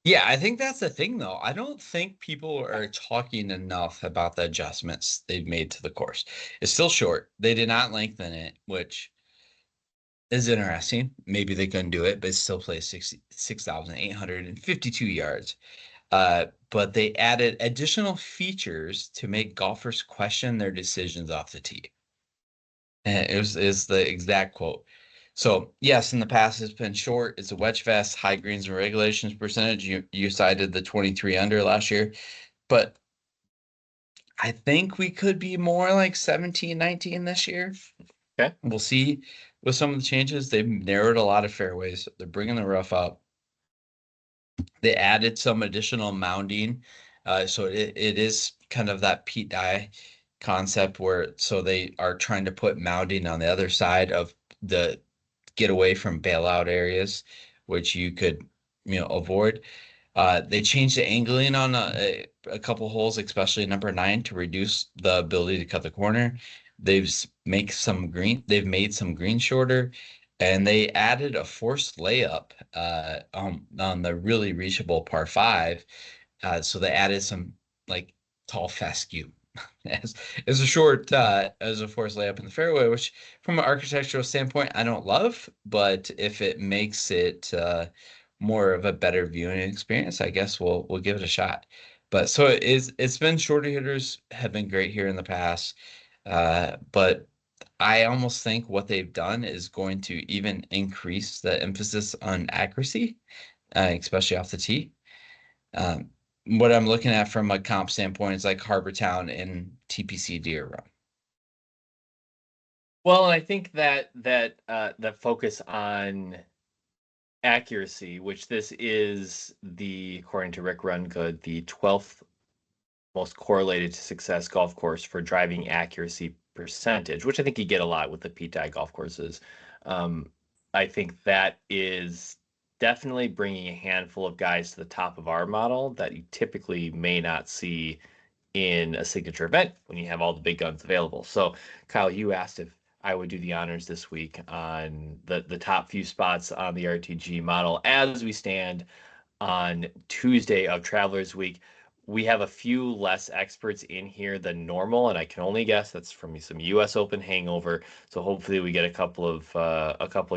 Yeah, I think that's the thing, though. I don't think people are talking enough about the adjustments they've made to the course. It's still short. They did not lengthen it, which is interesting. Maybe they couldn't do it, but it still plays 6,852 yards. But they added additional features to make golfers question their decisions off the tee. And it was is the exact quote. So yes, in the past it's been short. It's a wedge fest, high greens and regulations percentage. You cited the 23 under last year, but I think we could be more like 17, 19 this year. Okay. We'll see with some of the changes. They've narrowed a lot of fairways. They're bringing the rough up. They added some additional mounding. So it is kind of that Pete Dye concept where so they are trying to put mounding on the other side of the get away from bailout areas, which you could, avoid. They changed the angling on a couple holes, especially number 9, to reduce the ability to cut the corner. They've made some green shorter, and they added a forced layup on the really reachable par 5. So they added some like tall fescue as as a forced layup in the fairway, which from an architectural standpoint I don't love, but if it makes it more of a better viewing experience, I guess we'll give it a shot. But so it's been shorter hitters have been great here in the past. But I almost think what they've done is going to even increase the emphasis on accuracy, especially off the tee. Um, what I'm looking at from a comp standpoint is like Harbortown and TPC Deer Run. Well, and I think that focus on accuracy, which this is according to Rick Rungood, the 12th most correlated to success golf course for driving accuracy percentage, which I think you get a lot with the Pete Dye golf courses. Um, I think that is definitely bringing a handful of guys to the top of our model that you typically may not see in a signature event when you have all the big guns available. So, Kyle, you asked if I would do the honors this week on the top few spots on the RTG model as we stand on Tuesday of Travelers Week. We have a few less experts in here than normal, and I can only guess that's from some U.S. Open hangover. So hopefully we get a couple of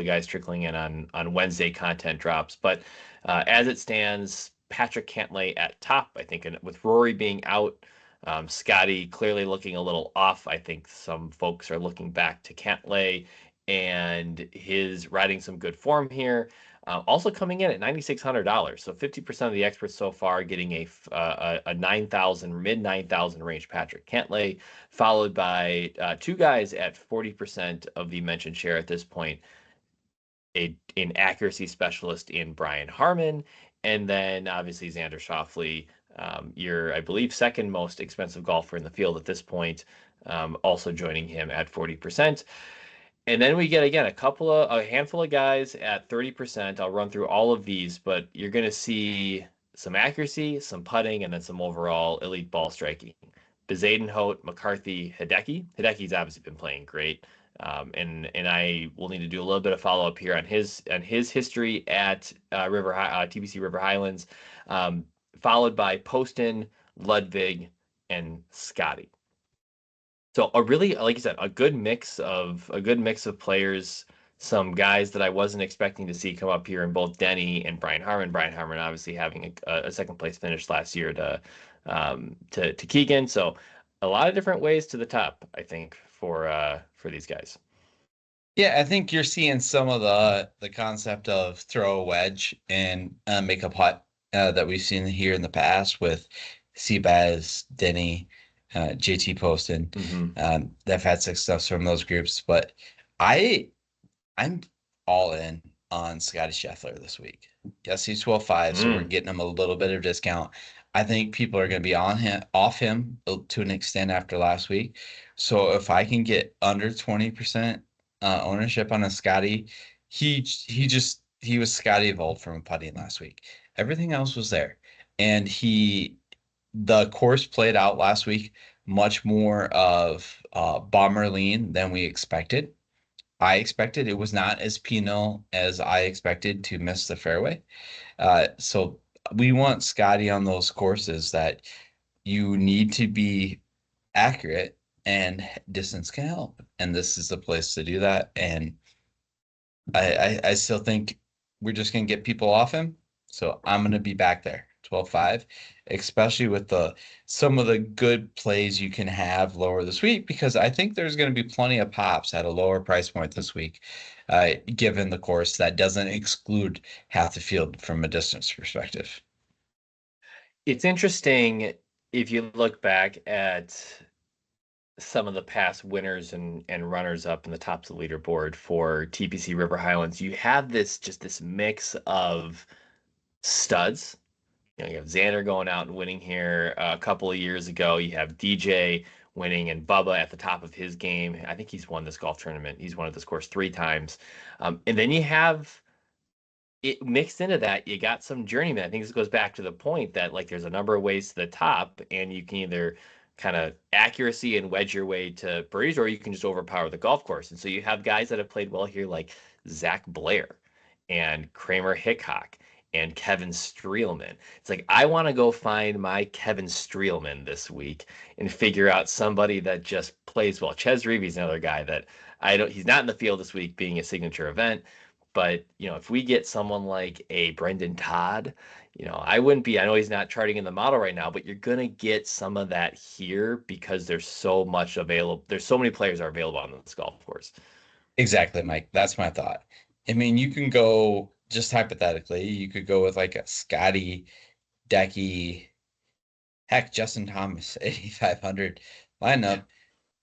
guys trickling in on Wednesday content drops. But as it stands, Patrick Cantlay at top, I think, and with Rory being out, Scotty clearly looking a little off. I think some folks are looking back to Cantlay and his riding some good form here. Also coming in at $9,600, so 50% of the experts so far getting a 9,000 mid 9,000 range Patrick Cantlay, followed by two guys at 40% of the mentioned share at this point, an accuracy specialist in Brian Harmon, and then obviously Xander Schauffele, your I believe second most expensive golfer in the field at this point, also joining him at 40%. And then we get again a handful of guys at 30%. I'll run through all of these, but you're going to see some accuracy, some putting, and then some overall elite ball striking. Bezadenhout, McCarthy, Hideki. Hideki's obviously been playing great, and I will need to do a little bit of follow up here on his history at TBC River Highlands, followed by Poston, Ludwig, and Scotty. So a really, like you said, a good mix of players, some guys that I wasn't expecting to see come up here in both Denny and Brian Harmon. Brian Harmon obviously having a second place finish last year to Keegan. So a lot of different ways to the top, I think, for these guys. Yeah, I think you're seeing some of the concept of throw a wedge and make a putt that we've seen here in the past with Seabass, Denny, JT Poston. They've had success from those groups, but I'm all in on Scotty Scheffler this week. Yes, he's 12.5, so we're getting him a little bit of discount. I think people are going to be off him to an extent after last week. So if I can get under 20% ownership on a Scotty, he was Scotty of old from putting last week. Everything else was there, and the course played out last week much more of bomber lean than we expected. I expected it was not as penal as I expected to miss the fairway. So we want Scotty on those courses that you need to be accurate and distance can help. And this is the place to do that. And I still think we're just going to get people off him. So I'm going to be back there. 12.5, especially with the some of the good plays you can have lower this week, because I think there's going to be plenty of pops at a lower price point this week, given the course that doesn't exclude half the field from a distance perspective. It's interesting if you look back at some of the past winners and runners up in the tops of the leaderboard for TPC River Highlands. You have this mix of studs. You have Xander going out and winning here a couple of years ago. You have DJ winning and Bubba at the top of his game. I think he's won this golf tournament. He's won at this course 3 times. And then you have it mixed into that. You got some journeyman. I think this goes back to the point that like there's a number of ways to the top, and you can either kind of accuracy and wedge your way to birdies, or you can just overpower the golf course. And so you have guys that have played well here, like Zach Blair and Kramer Hickok and Kevin Streelman. It's like I want to go find my Kevin Streelman this week and figure out somebody that just plays well. Ches Reeves, another guy that I don't. He's not in the field this week, being a signature event. But if we get someone like a Brendan Todd, I wouldn't be. I know he's not charting in the model right now, but you're gonna get some of that here because there's so much available. There's so many players are available on this golf course. Exactly, Mike. That's my thought. I mean, you can go just hypothetically, you could go with like a Scotty, Decky, heck, Justin Thomas, 8,500 lineup,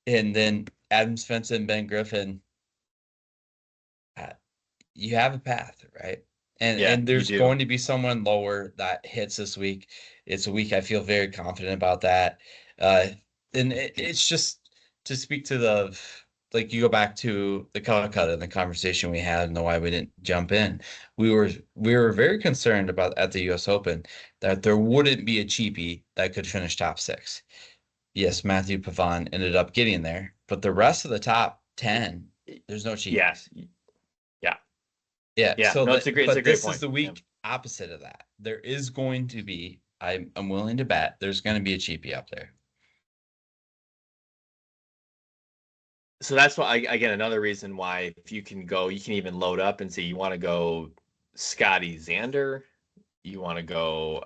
and then Adam Svensson, Ben Griffin. Uh, you have a path, right? And Yeah, and you there's do. going to be someone lower that hits this week. It's a week I feel very confident about that. Uh, and it's just to speak to the like you go back to the cut and the conversation we had and why we didn't jump in. We were very concerned about at the US Open that there wouldn't be a cheapie that could finish top six. Yes, Matthew Pavon ended up getting there, but the rest of the top 10, there's no Yeah, cheapies. yeah, Yeah, yeah. so No, it's a that great, it's a but great this is point. the Yeah. week opposite of that. There is going to be, I'm willing to bet there's going to be a cheapie up there. So that's why again another reason why if you can go, you can even load up and say you want to go Scotty Xander, you want to go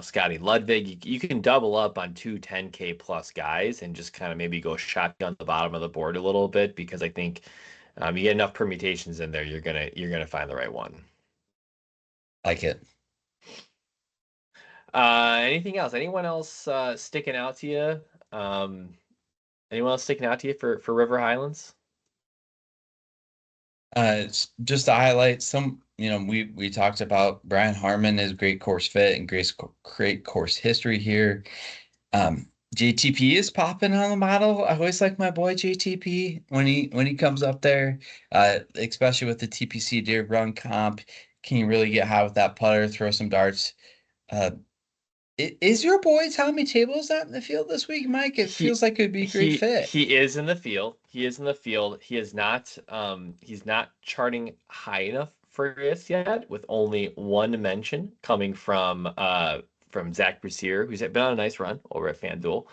Scotty Ludwig. You can double up on two 10K plus guys and just kind of maybe go shotgun the bottom of the board a little bit because I think you get enough permutations in there, you're gonna find the right one. Like it. Anything else? Anyone else sticking out to you? Um, Anyone else sticking out to you for River Highlands? Just to highlight some, we talked about Brian Harmon, his great course fit and great course history here. JTP is popping on the model. I always like my boy JTP when he comes up there, especially with the TPC Deer Run comp. Can you really get high with that putter, throw some darts? Uh, is your boy Tommy Tables out in the field this week, Mike? It He feels like it would be a great fit. he is in the field. He is in the field. He's not charting high enough for this yet, with only one mention coming from Zach Brasier, who's been on a nice run over at FanDuel.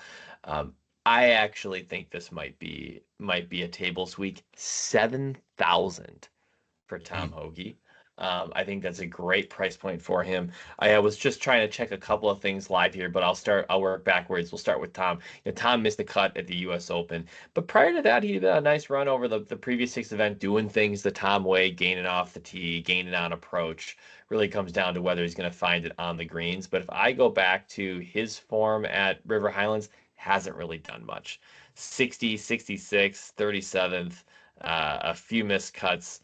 Um, I actually think this might be a tables week. 7,000 for Tom Mm. Hoagie. I think that's a great price point for him. I was just trying to check a couple of things live here, but I'll work backwards. We'll start with Tom. Tom missed the cut at the U.S. Open, but prior to that, he had a nice run over the previous 6 event, doing things the Tom way, gaining off the tee, gaining on approach. Really comes down to whether he's going to find it on the greens. But if I go back to his form at River Highlands, hasn't really done much. 60, 66, 37th, a few missed cuts.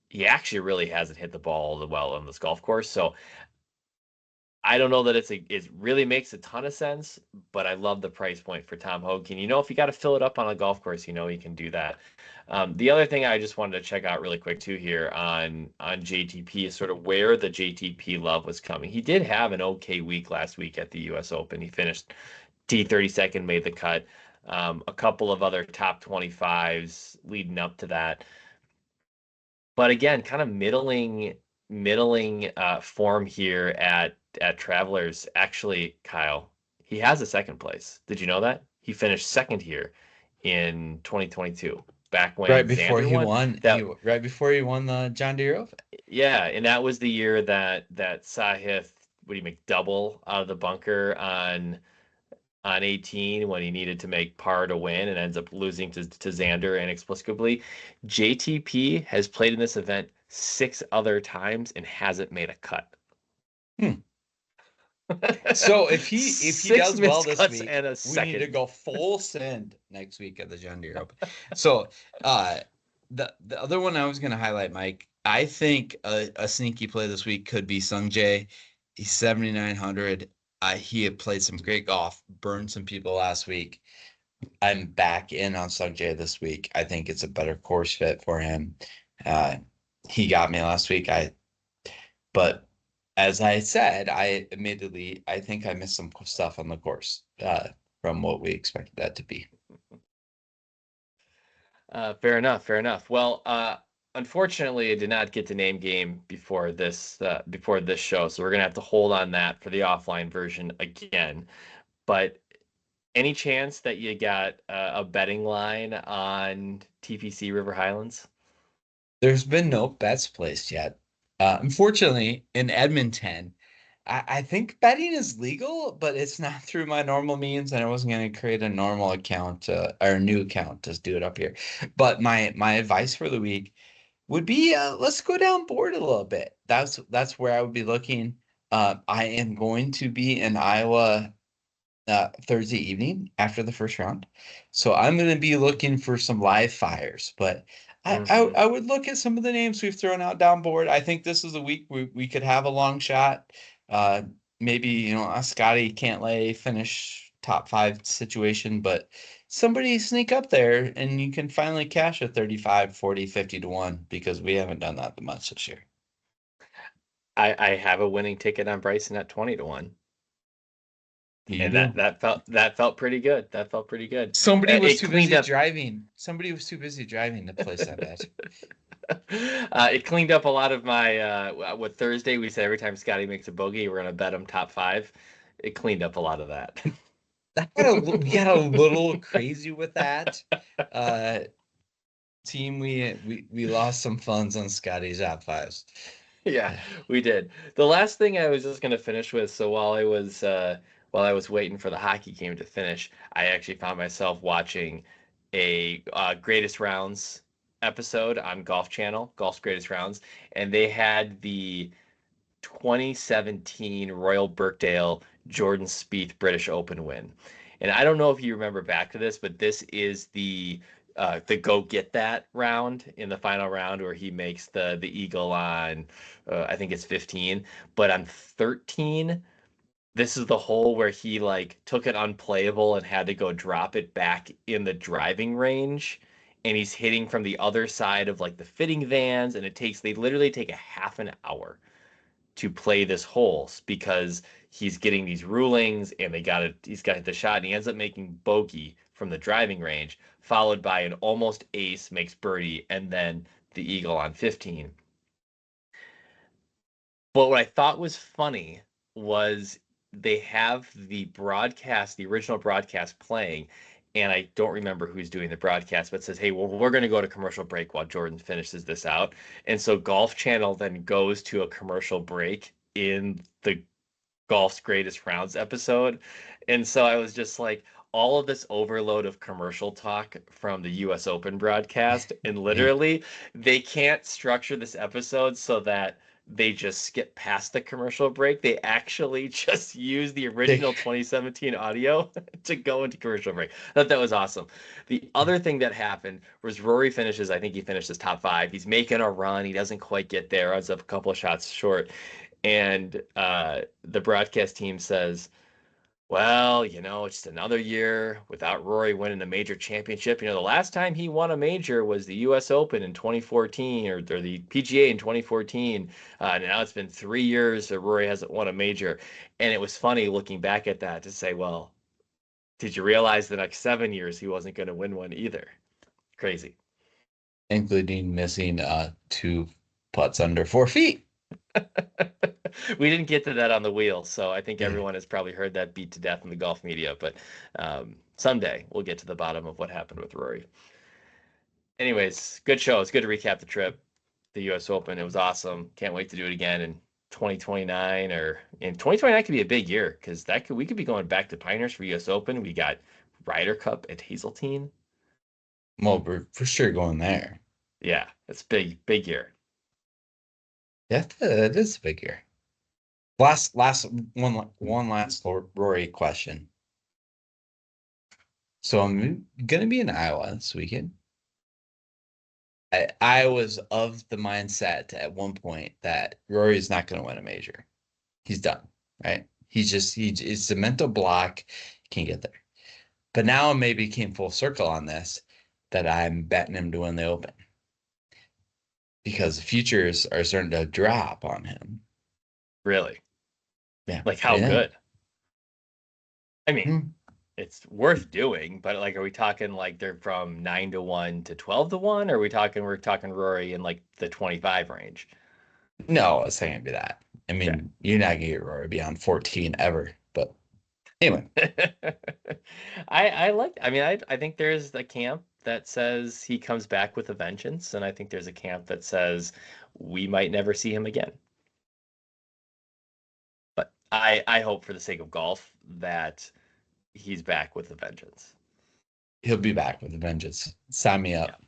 He actually really hasn't hit the ball well on this golf course. So I don't know that it really makes a ton of sense, but I love the price point for Tom Hogan. If you got to fill it up on a golf course, you can do that. The other thing I just wanted to check out really quick too here on JTP is sort of where the JTP love was coming. He did have an okay week last week at the U.S. Open. He finished T32nd, made the cut. A couple of other top 25s leading up to that. But again, kind of middling form here at Travelers. Actually, Kyle, he has a second place. Did you know that? He finished second here in 2022, back when Right before Xander he won. won, right before he won the John Deere Open. Yeah, and that was the year that Sahith what do you make double out of the bunker on 18 when he needed to make par to win and ends up losing to Xander inexplicably. JTP has played in this event 6 other times and hasn't made a cut. So if he does well this week, and we need to go full send next week at the John Deere Open. So the other one I was going to highlight, Mike, I think a sneaky play this week could be Sung Jae. He's 7,900. He had played some great golf, burned some people last week. I'm back in on Sung Jae this week. I think it's a better course fit for him. He got me last week. But as I said, I think I missed some stuff on the course from what we expected that to be. Fair enough. Well, unfortunately, I did not get to name game before this show, so we're gonna have to hold on that for the offline version again. But any chance that you got a betting line on TPC River Highlands? There's been no bets placed yet. Unfortunately, in Edmonton, I think betting is legal, but it's not through my normal means, and I wasn't going to create a normal account or a new account to do it up here. But my advice for the week would be let's go down board a little bit. That's where I would be looking. I am going to be in Iowa Thursday evening after the first round, so I'm going to be looking for some live fires. But I would look at some of the names we've thrown out down board. I think this is a week we could have a long shot. Maybe Scotty can't finish top 5 situation, but somebody sneak up there and you can finally cash a 35, 40, 50 to 1 because we haven't done that much this year. I have a winning ticket on Bryson at 20 to 1. And that felt pretty good. That felt pretty good. Somebody was too busy driving. Somebody was too busy driving to place that bet. It cleaned up a lot of my what Thursday we said every time Scotty makes a bogey, we're gonna bet him top 5. It cleaned up a lot of that. We got a little crazy with that. Team, we lost some funds on Scotty's top 5s. Yeah, we did. The last thing I was just gonna finish with, so while I was waiting for the hockey game to finish, I actually found myself watching a Greatest Rounds episode on Golf Channel, Golf's Greatest Rounds, and they had the 2017 Royal Birkdale Jordan Spieth British Open win. And I don't know if you remember back to this, but this is the go get that round in the final round where he makes the eagle on I think it's 15, but on 13 this is the hole where he took it unplayable and had to go drop it back in the driving range, and he's hitting from the other side of the fitting vans, and they literally take a half an hour to play this hole because he's getting these rulings and he's got the shot, and he ends up making bogey from the driving range, followed by an almost ace, makes birdie, and then the eagle on 15. But what I thought was funny was they have the original broadcast playing, and I don't remember who's doing the broadcast, but it says, hey, well, we're going to go to commercial break while Jordan finishes this out. And so Golf Channel then goes to a commercial break in the Golf's Greatest Rounds episode. And so I was just like, all of this overload of commercial talk from the US Open broadcast, and literally they can't structure this episode so that they just skip past the commercial break. They actually just use the original 2017 audio to go into commercial break. I thought that was awesome. The other thing that happened was Rory finishes, I think he finished his top 5. He's making a run. He doesn't quite get there. I was up a couple of shots short. And the broadcast team says, well, it's just another year without Rory winning a major championship. The last time he won a major was the U.S. Open in 2014 or the PGA in 2014. Now it's been 3 years that Rory hasn't won a major. And it was funny looking back at that to say, well, did you realize the next 7 years he wasn't going to win one either? Crazy. Including missing 2 putts under 4 feet. We didn't get to that on the wheel, so I think everyone has probably heard that beat to death in the golf media, but someday we'll get to the bottom of what happened with Rory. Anyways, good show. It's good to recap the trip, the U.S. Open. It was awesome. Can't wait to do it again in 2029 or in 2029 could be a big year because we could be going back to Pinehurst for US Open. We got Ryder Cup at Hazeltine. Well, we're for sure going there. Yeah, it's big year. Yeah, that is a big year. Last one last Rory question. So I'm gonna be in Iowa this weekend. I was of the mindset at one point that Rory's not going to win a major. He's done, right? It's a mental block. Can't get there. But now I maybe came full circle on this that I'm betting him to win the Open because the futures are starting to drop on him. Really? Yeah. Like how good? I mean, Hmm. it's worth doing, but like, are we talking like they're from 9-1 to 12-1? Or are we're talking Rory in like the 25 range? No, I was saying it'd be that. I Okay. mean, you're not gonna get Rory beyond 14 ever. But anyway. I think there's a camp that says he comes back with a vengeance, and I think there's a camp that says we might never see him again. But I hope for the sake of golf that he's back with a vengeance. He'll be back with a vengeance. Sign me Yeah. up.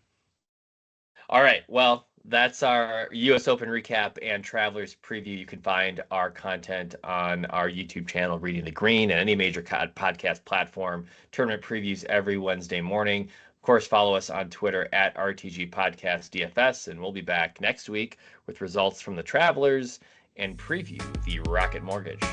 All right. Well, that's our US Open recap and Travelers preview. You can find our content on our YouTube channel, Reading the Green, and any major podcast platform. Tournament previews every Wednesday morning. Of course, follow us on Twitter at RTG Podcast DFS, and we'll be back next week with results from the Travelers and preview the Rocket Mortgage.